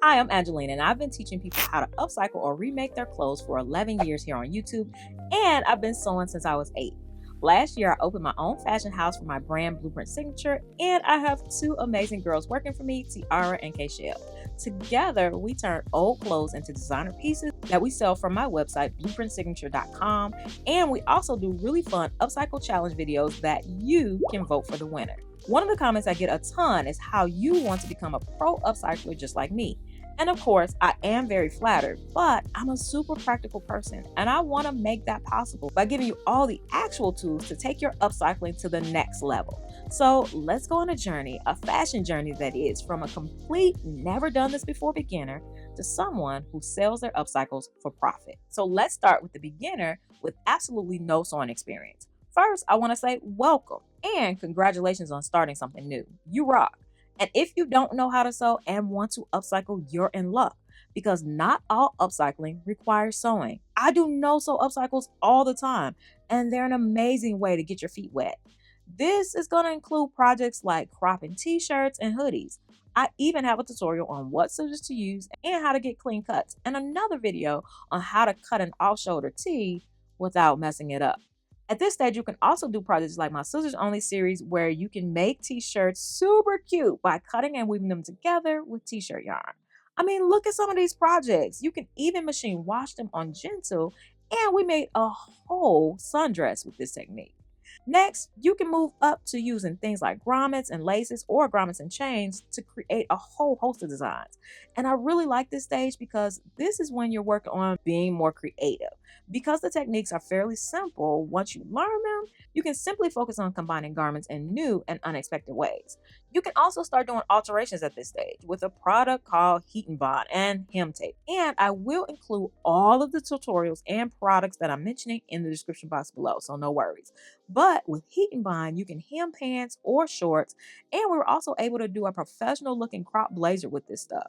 Hi, I'm Angelina, and I've been teaching people how to upcycle or remake their clothes for 11 years here on YouTube, and I've been sewing since I was 8. Last year, I opened my own fashion house for my brand Blueprint Signature, and I have two amazing girls working for me, Tiara and Kayshell. Together, we turn old clothes into designer pieces that we sell from my website, blueprintsignature.com, and we also do really fun upcycle challenge videos that you can vote for the winner. One of the comments I get a ton is how you want to become a pro upcycler just like me. And of course, I am very flattered, but I'm a super practical person and I want to make that possible by giving you all the actual tools to take your upcycling to the next level. So let's go on a journey, a fashion journey that is, from a complete never done this before beginner to someone who sells their upcycles for profit. So let's start with the beginner with absolutely no sewing experience. First, I want to say welcome and congratulations on starting something new. You rock. And if you don't know how to sew and want to upcycle, you're in luck, because not all upcycling requires sewing. I do no-sew upcycles all the time, and they're an amazing way to get your feet wet. This is going to include projects like cropping t-shirts and hoodies. I even have a tutorial on what scissors to use and how to get clean cuts, and another video on how to cut an off-shoulder tee without messing it up. At this stage, you can also do projects like my Scissors Only series, where you can make t-shirts super cute by cutting and weaving them together with t-shirt yarn. I mean, look at some of these projects. You can even machine wash them on Gentle, and we made a whole sundress with this technique. Next, you can move up to using things like grommets and laces or grommets and chains to create a whole host of designs. And I really like this stage because this is when you're working on being more creative. Because the techniques are fairly simple, once you learn them, you can simply focus on combining garments in new and unexpected ways. You can also start doing alterations at this stage with a product called Heat and Bond and hem tape. And I will include all of the tutorials and products that I'm mentioning in the description box below, so no worries. But with Heat and Bond, you can hem pants or shorts, and we were also able to do a professional looking crop blazer with this stuff.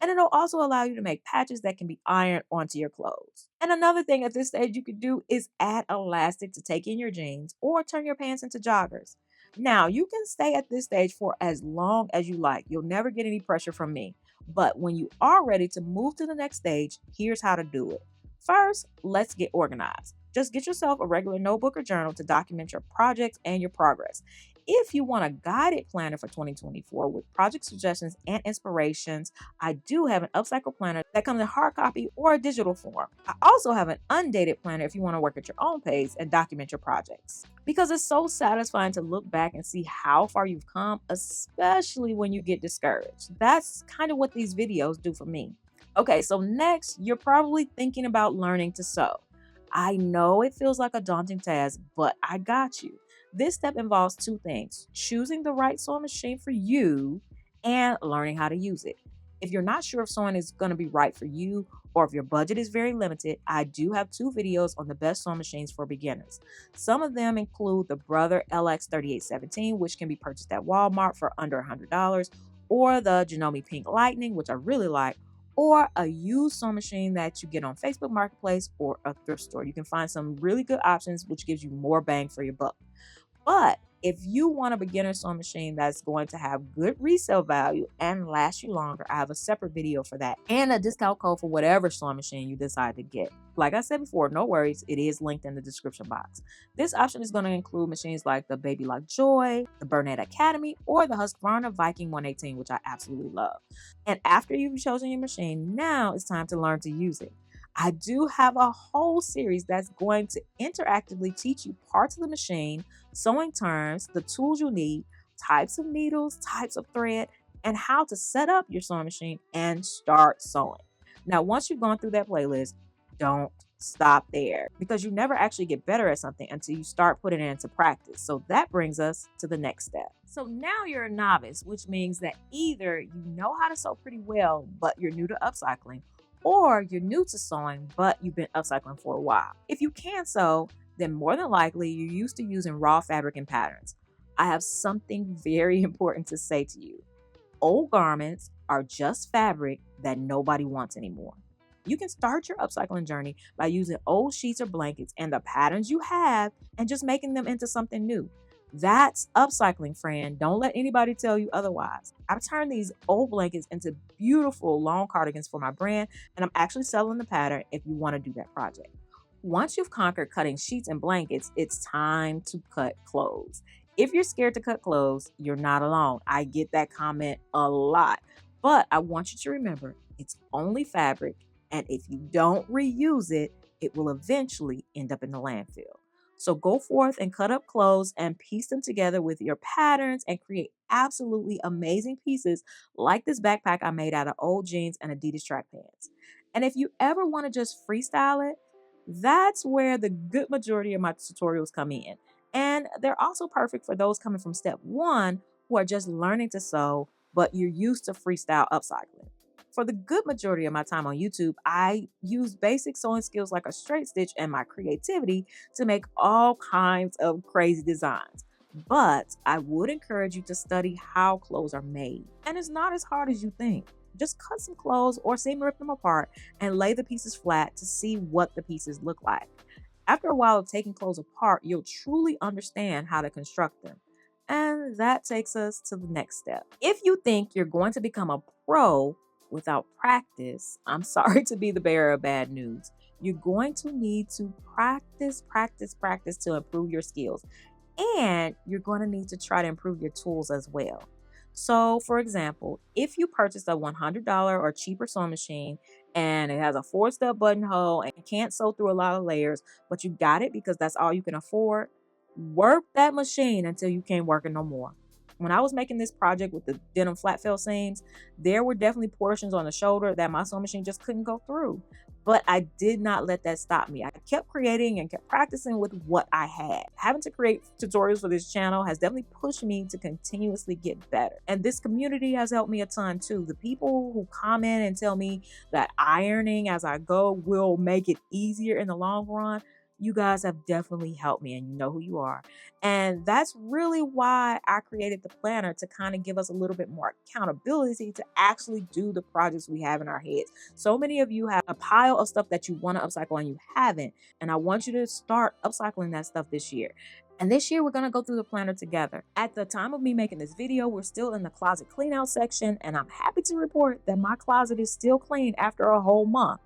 And it'll also allow you to make patches that can be ironed onto your clothes. And another thing at this stage you could do is add elastic to take in your jeans or turn your pants into joggers. Now, you can stay at this stage for as long as you like. You'll never get any pressure from me. But when you are ready to move to the next stage, here's how to do it. First, let's get organized. Just get yourself a regular notebook or journal to document your projects and your progress. If you want a guided planner for 2024 with project suggestions and inspirations, I do have an Upcycle planner that comes in hard copy or a digital form. I also have an undated planner if you want to work at your own pace and document your projects. Because it's so satisfying to look back and see how far you've come, especially when you get discouraged. That's kind of what these videos do for me. Okay, so next, you're probably thinking about learning to sew. I know it feels like a daunting task, but I got you. This step involves two things: choosing the right sewing machine for you and learning how to use it. If you're not sure if sewing is going to be right for you, or if your budget is very limited, I do have two videos on the best sewing machines for beginners. Some of them include the Brother LX3817, which can be purchased at Walmart for under $100, or the Janome Pink Lightning, which I really like, or a used sewing machine that you get on Facebook Marketplace or a thrift store. You can find some really good options, which gives you more bang for your buck. But if you want a beginner sewing machine that's going to have good resale value and last you longer, I have a separate video for that and a discount code for whatever sewing machine you decide to get. Like I said before, no worries, it is linked in the description box. This option is going to include machines like the Baby Lock Joy, the Burnett Academy, or the Husqvarna Viking 118, which I absolutely love. And after you've chosen your machine, now it's time to learn to use it. I do have a whole series that's going to interactively teach you parts of the machine, sewing terms, the tools you need, types of needles, types of thread, and how to set up your sewing machine and start sewing. Now, once you've gone through that playlist, don't stop there, because you never actually get better at something until you start putting it into practice. So that brings us to the next step. So now you're a novice, which means that either you know how to sew pretty well, but you're new to upcycling, or you're new to sewing, but you've been upcycling for a while. If you can sew, then more than likely you're used to using raw fabric and patterns. I have something very important to say to you. Old garments are just fabric that nobody wants anymore. You can start your upcycling journey by using old sheets or blankets and the patterns you have and just making them into something new. That's upcycling, friend. Don't let anybody tell you otherwise. I've turned these old blankets into beautiful long cardigans for my brand, and I'm actually selling the pattern if you want to do that project. Once you've conquered cutting sheets and blankets, it's time to cut clothes. If you're scared to cut clothes, you're not alone. I get that comment a lot. But I want you to remember it's only fabric, and if you don't reuse it, it will eventually end up in the landfill. So go forth and cut up clothes and piece them together with your patterns and create absolutely amazing pieces like this backpack I made out of old jeans and Adidas track pants. And if you ever want to just freestyle it, that's where the good majority of my tutorials come in. And they're also perfect for those coming from step one who are just learning to sew, but you're used to freestyle upcycling. For the good majority of my time on YouTube, I use basic sewing skills like a straight stitch and my creativity to make all kinds of crazy designs. But I would encourage you to study how clothes are made. And it's not as hard as you think. Just cut some clothes or seam rip them apart and lay the pieces flat to see what the pieces look like. After a while of taking clothes apart, you'll truly understand how to construct them. And that takes us to the next step. If you think you're going to become a pro without practice, I'm sorry to be the bearer of bad news. You're going to need to practice to improve your skills. And you're going to need to try to improve your tools as well. So, for example, if you purchase a $100 or cheaper sewing machine and it has a 4-step buttonhole and can't sew through a lot of layers, but you got it because that's all you can afford, work that machine until you can't work it no more. When I was making this project with the denim flat fell seams, there were definitely portions on the shoulder that my sewing machine just couldn't go through. But I did not let that stop me. I kept creating and kept practicing with what I had. Having to create tutorials for this channel has definitely pushed me to continuously get better. And this community has helped me a ton too. The people who comment and tell me that ironing as I go will make it easier in the long run, you guys have definitely helped me, and you know who you are. And that's really why I created the planner, to kind of give us a little bit more accountability to actually do the projects we have in our heads. So many of you have a pile of stuff that you want to upcycle and you haven't. And I want you to start upcycling that stuff this year. And this year, we're going to go through the planner together. At the time of me making this video, we're still in the closet clean out section. And I'm happy to report that my closet is still clean after a whole month.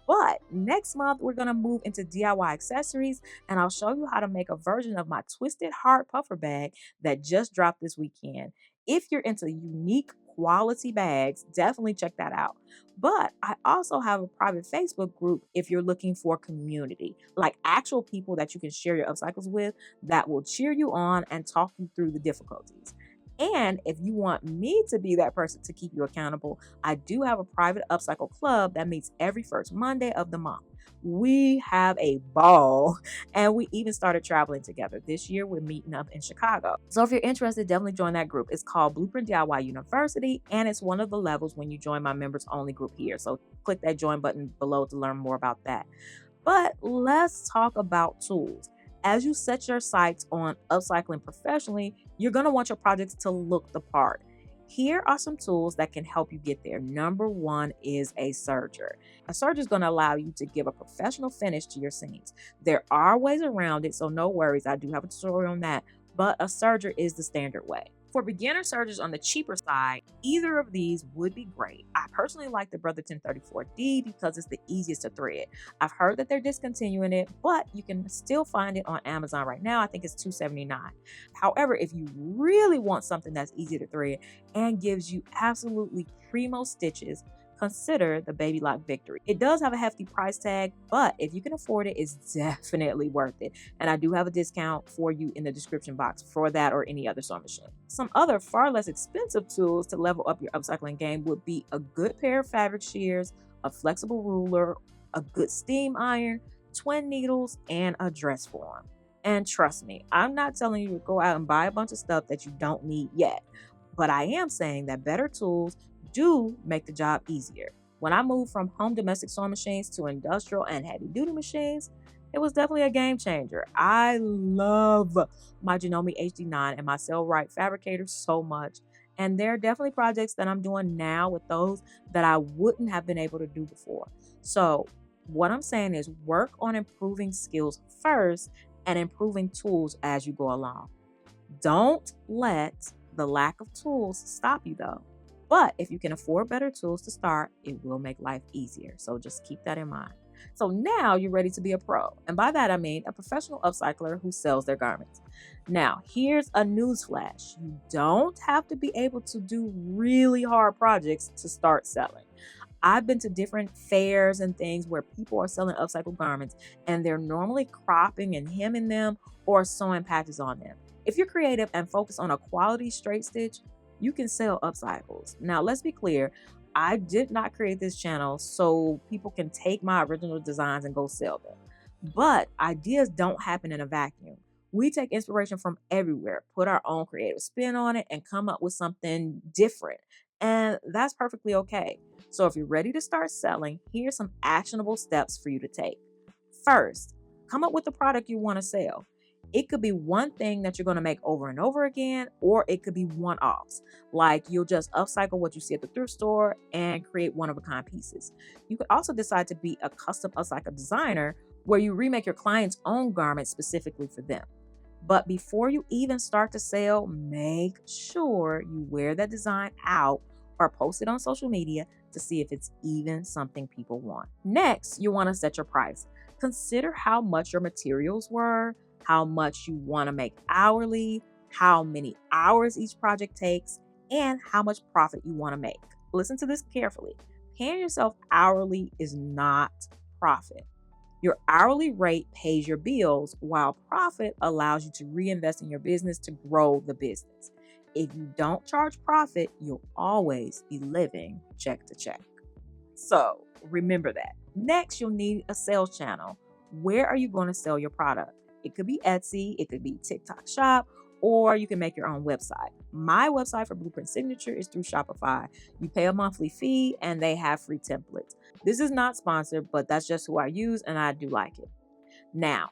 But next month, we're going to move into DIY accessories, and I'll show you how to make a version of my twisted heart puffer bag that just dropped this weekend. If you're into unique quality bags, definitely check that out. But I also have a private Facebook group if you're looking for community, like actual people that you can share your upcycles with that will cheer you on and talk you through the difficulties. And if you want me to be that person to keep you accountable, I do have a private upcycle club that meets every first Monday of the month. We have a ball, and we even started traveling together. This year, we're meeting up in Chicago. So if you're interested, definitely join that group. It's called Blueprint DIY University, and it's one of the levels when you join my members only group here. So click that join button below to learn more about that. But let's talk about tools. As you set your sights on upcycling professionally, you're going to want your projects to look the part. Here are some tools that can help you get there. Number one is a serger. A serger is going to allow you to give a professional finish to your seams. There are ways around it, so no worries. I do have a tutorial on that, but a serger is the standard way. For beginner sergers on the cheaper side, either of these would be great. I personally like the Brother 1034D because it's the easiest to thread. I've heard that they're discontinuing it, but you can still find it on Amazon right now. I think it's $2.79. However, if you really want something that's easy to thread and gives you absolutely primo stitches, consider the Baby Lock Victory. It does have a hefty price tag, but if you can afford it, it's definitely worth it. And I do have a discount for you in the description box for that or any other sewing machine. Some other far less expensive tools to level up your upcycling game would be a good pair of fabric shears, a flexible ruler, a good steam iron, twin needles, and a dress form. And trust me, I'm not telling you to go out and buy a bunch of stuff that you don't need yet, but I am saying that better tools do make the job easier. When I moved from home domestic sewing machines to industrial and heavy duty machines, it was definitely a game changer. I love my Janome HD9 and my Right fabricators so much. And there are definitely projects that I'm doing now with those that I wouldn't have been able to do before. So what I'm saying is work on improving skills first and improving tools as you go along. Don't let the lack of tools stop you though. But if you can afford better tools to start, it will make life easier. So just keep that in mind. So now you're ready to be a pro. And by that, I mean a professional upcycler who sells their garments. Now, here's a news flash. You don't have to be able to do really hard projects to start selling. I've been to different fairs and things where people are selling upcycled garments and they're normally cropping and hemming them or sewing patches on them. If you're creative and focus on a quality straight stitch, you can sell upcycles. Now, let's be clear. I did not create this channel so people can take my original designs and go sell them. But ideas don't happen in a vacuum. We take inspiration from everywhere, put our own creative spin on it, and come up with something different. And that's perfectly okay. So if you're ready to start selling, here's some actionable steps for you to take. First, come up with the product you want to sell. It could be one thing that you're going to make over and over again, or it could be one-offs. Like you'll just upcycle what you see at the thrift store and create one-of-a-kind pieces. You could also decide to be a custom upcycle designer where you remake your client's own garments specifically for them. But before you even start to sell, make sure you wear that design out or post it on social media to see if it's even something people want. Next, you want to set your price. Consider how much your materials were, how much you want to make hourly, how many hours each project takes, and how much profit you want to make. Listen to this carefully. Paying yourself hourly is not profit. Your hourly rate pays your bills, while profit allows you to reinvest in your business to grow the business. If you don't charge profit, you'll always be living check to check. So remember that. Next, you'll need a sales channel. Where are you going to sell your product? It could be Etsy, it could be TikTok Shop, or you can make your own website. My website for Blueprint Signature is through Shopify. You pay a monthly fee and they have free templates. This is not sponsored, but that's just who I use and I do like it. Now,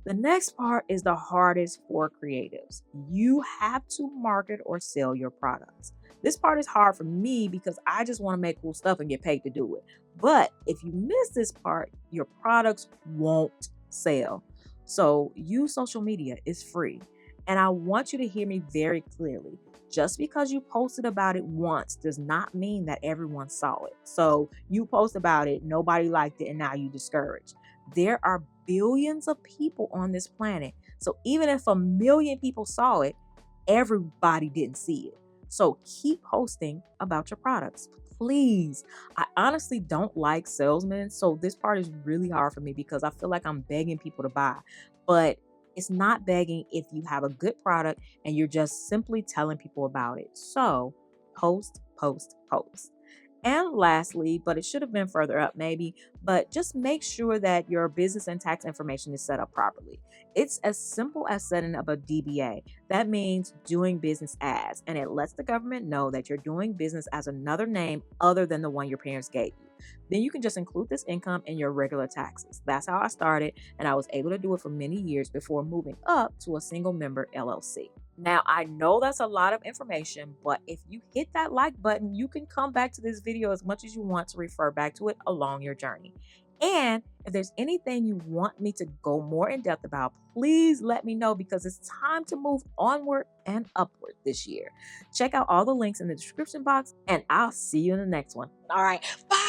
the next part is the hardest for creatives. You have to market or sell your products. This part is hard for me because I just want to make cool stuff and get paid to do it. But if you miss this part, your products won't sell. So use social media. It's free. And I want you to hear me very clearly. Just because you posted about it once does not mean that everyone saw it. So you post about it, nobody liked it, and now you're discouraged. There are billions of people on this planet. So even if 1 million people saw it, everybody didn't see it. So keep posting about your products, please. I honestly don't like salesmen. So this part is really hard for me because I feel like I'm begging people to buy. But it's not begging if you have a good product and you're just simply telling people about it. So post, post, post. And lastly, but it should have been further up maybe, but just make sure that your business and tax information is set up properly. It's as simple as setting up a DBA. That means doing business as, and it lets the government know that you're doing business as another name other than the one your parents gave you. Then you can just include this income in your regular taxes. That's how I started, and I was able to do it for many years before moving up to a single member LLC. Now, I know that's a lot of information, but if you hit that like button, you can come back to this video as much as you want to refer back to it along your journey. And if there's anything you want me to go more in depth about, please let me know because it's time to move onward and upward this year. Check out all the links in the description box, and I'll see you in the next one. All right, bye.